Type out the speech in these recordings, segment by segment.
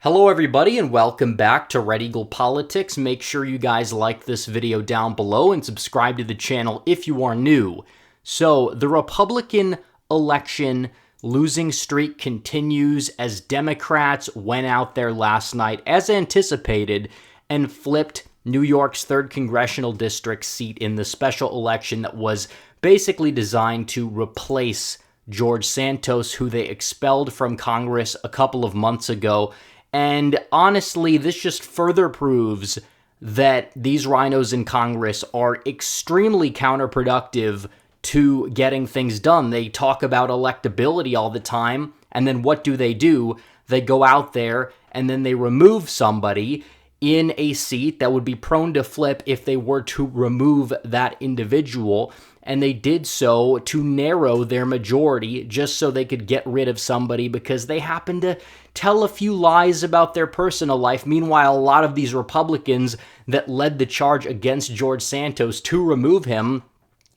Hello everybody and welcome back to Red Eagle Politics. Make sure you guys like this video down below and subscribe to the channel if you are new. So the Republican election losing streak continues as Democrats went out there last night as anticipated and flipped New York's 3rd Congressional District seat in the special election that was basically designed to replace George Santos, who they expelled from Congress a couple of months ago. And honestly, this just further proves that these RINOs in Congress are extremely counterproductive to getting things done. They talk about electability all the time, and then what do? They go out there and then they remove somebody in a seat that would be prone to flip if they were to remove that individual. And they did so to narrow their majority just so they could get rid of somebody because they happened to tell a few lies about their personal life. Meanwhile, a lot of these Republicans that led the charge against George Santos to remove him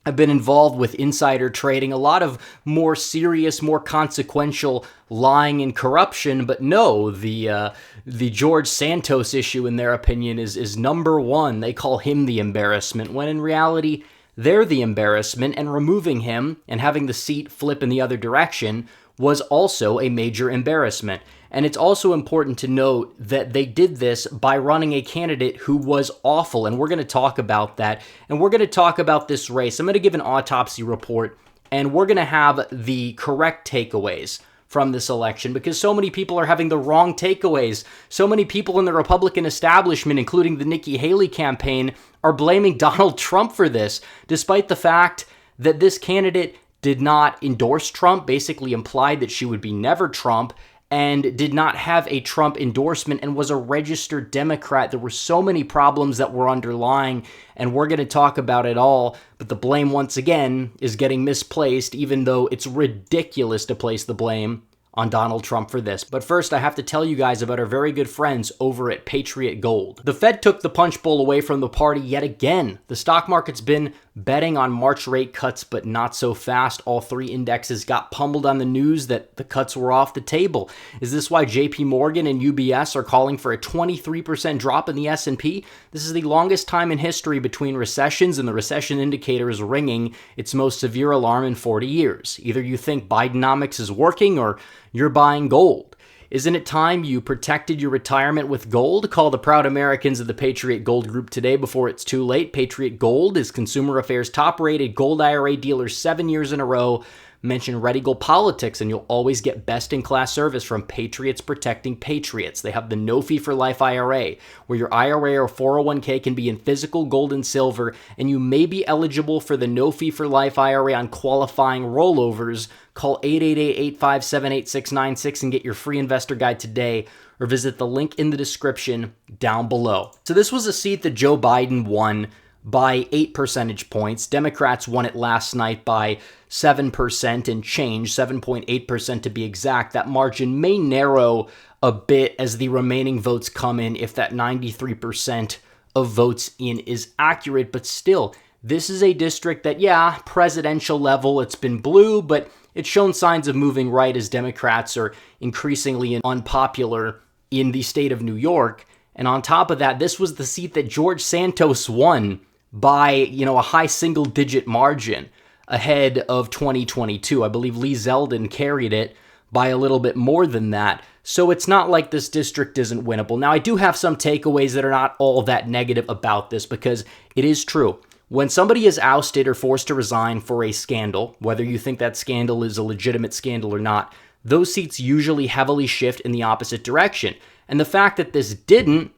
have been involved with insider trading, a lot of more serious, more consequential lying and corruption. But no, the George Santos issue, in their opinion, is number one. They call him the embarrassment, when in reality, they're the embarrassment, and removing him and having the seat flip in the other direction was also a major embarrassment. And it's also important to note that they did this by running a candidate who was awful, and we're going to talk about that. And we're going to talk about this race. I'm going to give an autopsy report, and we're going to have the correct takeaways from this election because so many people are having the wrong takeaways. So many people in the Republican establishment, including the Nikki Haley campaign, are blaming Donald Trump for this, despite the fact that this candidate did not endorse Trump, basically implied that she would be never Trump, and did not have a Trump endorsement and was a registered Democrat. There were so many problems that were underlying, and we're going to talk about it all. But the blame, once again, is getting misplaced, even though it's ridiculous to place the blame on Donald Trump for this. But first, I have to tell you guys about our very good friends over at Patriot Gold. The Fed took the punch bowl away from the party yet again. The stock market's been betting on March rate cuts, but not so fast. All three indexes got pummeled on the news that the cuts were off the table. Is this why JP Morgan and UBS are calling for a 23% drop in the S&P? This is the longest time in history between recessions, and the recession indicator is ringing its most severe alarm in 40 years. Either you think Bidenomics is working or you're buying gold. Isn't it time you protected your retirement with gold? Call the proud Americans of the Patriot Gold Group today before it's too late. Patriot Gold is Consumer Affairs top-rated gold IRA dealer 7 years in a row. Mention Red Eagle Politics and you'll always get best-in-class service from Patriots Protecting Patriots. They have the no-fee-for-life IRA, where your IRA or 401k can be in physical gold and silver, and you may be eligible for the no-fee-for-life IRA on qualifying rollovers. Call 888-857-8696 and get your free investor guide today, or visit the link in the description down below. So this was a seat that Joe Biden won by 8 percentage points. Democrats won it last night by 7% and change, 7.8% to be exact. That margin may narrow a bit as the remaining votes come in if that 93% of votes in is accurate, but still, this is a district that, yeah, presidential level, it's been blue, but it's shown signs of moving right as Democrats are increasingly unpopular in the state of New York. And on top of that, this was the seat that George Santos won by, a high single-digit margin ahead of 2022. I believe Lee Zeldin carried it by a little bit more than that. So it's not like this district isn't winnable. Now, I do have some takeaways that are not all that negative about this because it is true. When somebody is ousted or forced to resign for a scandal, whether you think that scandal is a legitimate scandal or not, those seats usually heavily shift in the opposite direction. And the fact that this didn't,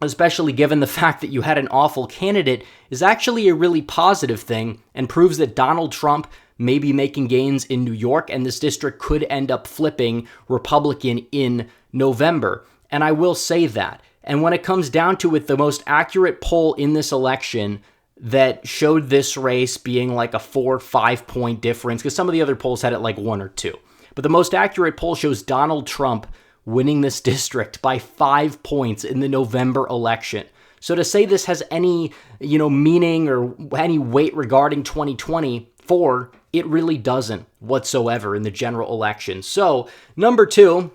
especially given the fact that you had an awful candidate, is actually a really positive thing and proves that Donald Trump may be making gains in New York and this district could end up flipping Republican in November. And I will say that. And when it comes down to it, the most accurate poll in this election that showed this race being like a 4 or 5 point difference, because some of the other polls had it like 1 or 2. But the most accurate poll shows Donald Trump winning this district by 5 points in the November election. So to say this has any, meaning or any weight regarding 2024, it really doesn't whatsoever in the general election. So, number two,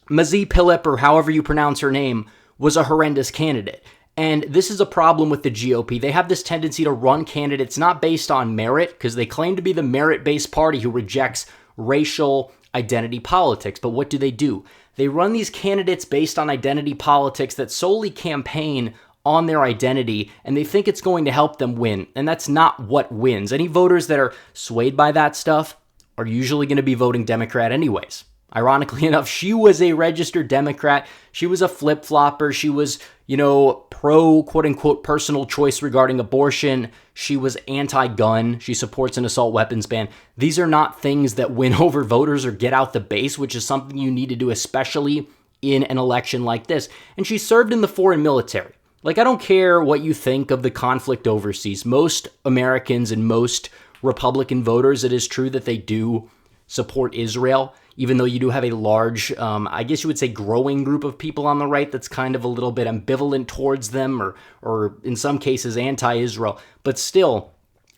Mazie Pilip, or however you pronounce her name, was a horrendous candidate. And this is a problem with the GOP. They have this tendency to run candidates not based on merit, because they claim to be the merit-based party who rejects racial identity politics. But what do? They run these candidates based on identity politics that solely campaign on their identity, and they think it's going to help them win. And that's not what wins. Any voters that are swayed by that stuff are usually going to be voting Democrat anyways. Ironically enough, she was a registered Democrat. She was a flip-flopper. She was, pro, quote-unquote, personal choice regarding abortion. She was anti-gun. She supports an assault weapons ban. These are not things that win over voters or get out the base, which is something you need to do, especially in an election like this. And she served in the foreign military. I don't care what you think of the conflict overseas. Most Americans and most Republican voters, it is true that they do support Israel, even though you do have a large, I guess you would say growing group of people on the right that's kind of a little bit ambivalent towards them or in some cases anti-Israel. But still,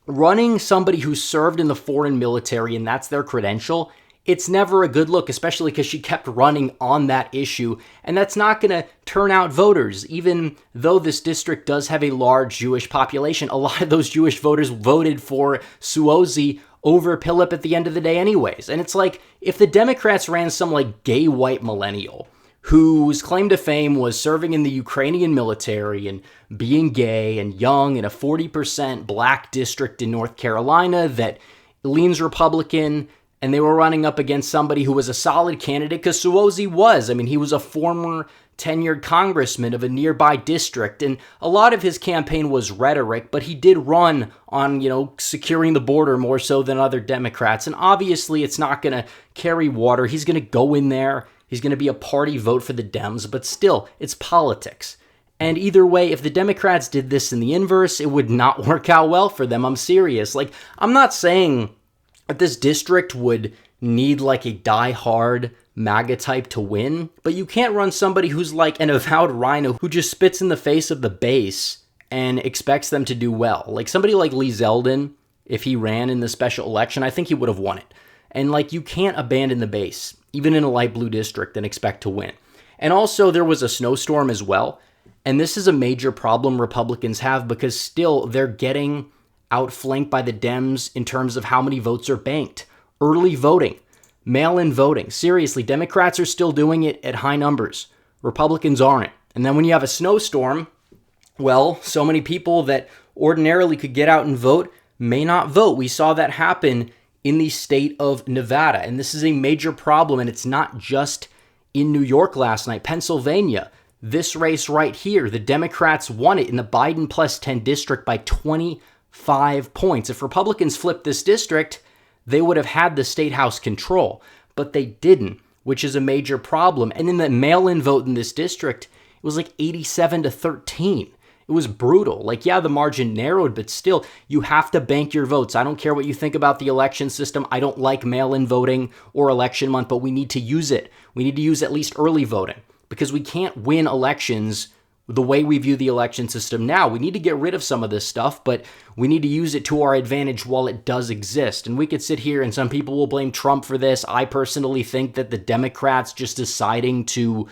running somebody who served in the foreign military and that's their credential, it's never a good look, especially because she kept running on that issue. And that's not going to turn out voters, even though this district does have a large Jewish population. A lot of those Jewish voters voted for Suozzi over Pilip at the end of the day anyways. And it's like, if the Democrats ran some gay white millennial whose claim to fame was serving in the Ukrainian military and being gay and young in a 40% black district in North Carolina that leans Republican, and they were running up against somebody who was a solid candidate, because Suozzi was. He was a former tenured congressman of a nearby district, and a lot of his campaign was rhetoric, but he did run on, securing the border more so than other Democrats, and obviously it's not going to carry water. He's going to go in there. He's going to be a party vote for the Dems, but still, it's politics. And either way, if the Democrats did this in the inverse, it would not work out well for them. I'm serious. I'm not saying that this district would need a die-hard MAGA type to win, but you can't run somebody who's an avowed RINO who just spits in the face of the base and expects them to do well. Somebody like Lee Zeldin, if he ran in the special election, I think he would have won it. And you can't abandon the base, even in a light blue district, and expect to win. And also there was a snowstorm as well. And this is a major problem Republicans have, because still they're getting outflanked by the Dems in terms of how many votes are banked. Early voting, mail-in voting. Seriously, Democrats are still doing it at high numbers. Republicans aren't. And then when you have a snowstorm, well, so many people that ordinarily could get out and vote may not vote. We saw that happen in the state of Nevada. And this is a major problem, and it's not just in New York last night. Pennsylvania, this race right here, the Democrats won it in the Biden plus 10 district by 25 points. If Republicans flipped this district, they would have had the state house control, but they didn't, which is a major problem. And in the mail-in vote in this district, it was 87-13. It was brutal. Yeah, the margin narrowed, but still, you have to bank your votes. I don't care what you think about the election system. I don't like mail-in voting or election month, but we need to use it. We need to use at least early voting, because we can't win elections the way we view the election system now. We need to get rid of some of this stuff, but we need to use it to our advantage while it does exist. And we could sit here and some people will blame Trump for this. I personally think that the Democrats just deciding to,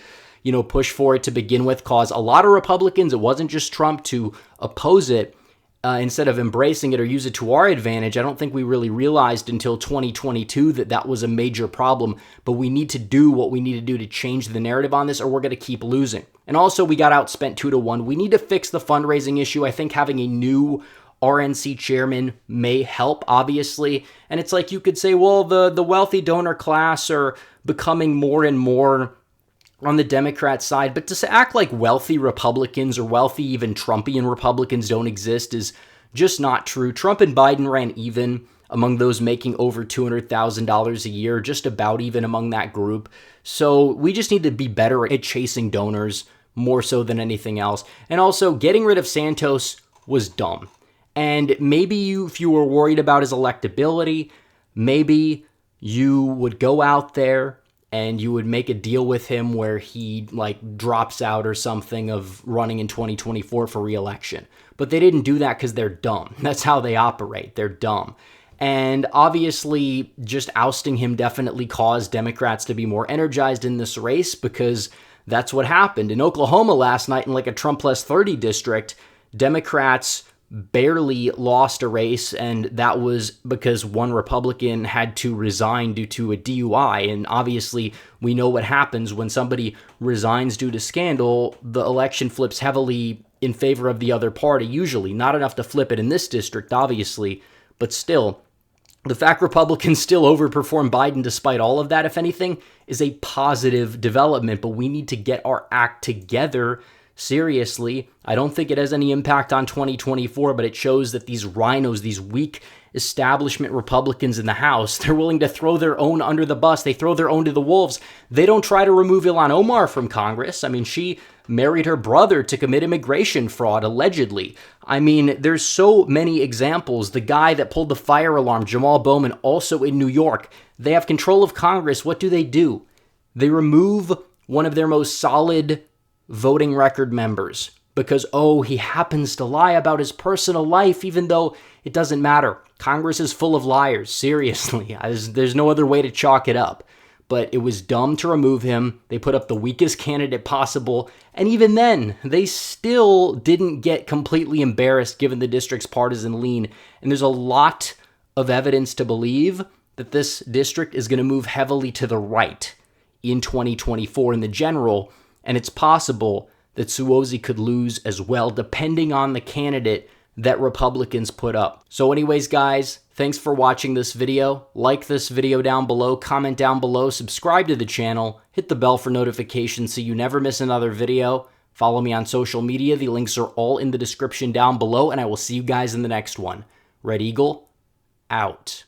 push for it to begin with caused a lot of Republicans, it wasn't just Trump, to oppose it instead of embracing it or use it to our advantage. I don't think we really realized until 2022 that that was a major problem, but we need to do what we need to do to change the narrative on this, or we're going to keep losing. And also, we got outspent 2-1. We need to fix the fundraising issue. I think having a new RNC chairman may help, obviously. And it's you could say, well, the wealthy donor class are becoming more and more on the Democrat side, but to act like wealthy Republicans or wealthy even Trumpian Republicans don't exist is just not true. Trump and Biden ran even among those making over $200,000 a year, just about even among that group. So we just need to be better at chasing donors more so than anything else. And also, getting rid of Santos was dumb. And maybe if you were worried about his electability, maybe you would go out there and you would make a deal with him where he drops out or something of running in 2024 for re-election. But they didn't do that because they're dumb. That's how they operate. They're dumb. And obviously, just ousting him definitely caused Democrats to be more energized in this race, because that's what happened. In Oklahoma last night, in like a Trump plus 30 district, Democrats barely lost a race, and that was because one Republican had to resign due to a DUI. And obviously, we know what happens when somebody resigns due to scandal. The election flips heavily in favor of the other party, usually. Not enough to flip it in this district, obviously, but still. The fact Republicans still overperform Biden despite all of that, if anything, is a positive development, but we need to get our act together. Seriously, I don't think it has any impact on 2024, but it shows that these RINOs, these weak establishment Republicans in the House, they're willing to throw their own under the bus. They throw their own to the wolves. They don't try to remove Ilhan Omar from Congress. I mean, she married her brother to commit immigration fraud, allegedly. I mean, there's so many examples. The guy that pulled the fire alarm, Jamal Bowman, also in New York. They have control of Congress. What do? They remove one of their most solid voting record members because, oh, he happens to lie about his personal life, even though it doesn't matter. Congress is full of liars, seriously. There's no other way to chalk it up. But it was dumb to remove him. They put up the weakest candidate possible, and even then, they still didn't get completely embarrassed given the district's partisan lean. And there's a lot of evidence to believe that this district is going to move heavily to the right in 2024 in the general, and it's possible that Suozzi could lose as well, depending on the candidate that Republicans put up. So anyways, guys, thanks for watching this video. Like this video down below, comment down below, subscribe to the channel, hit the bell for notifications so you never miss another video. Follow me on social media. The links are all in the description down below, and I will see you guys in the next one. Red Eagle, out.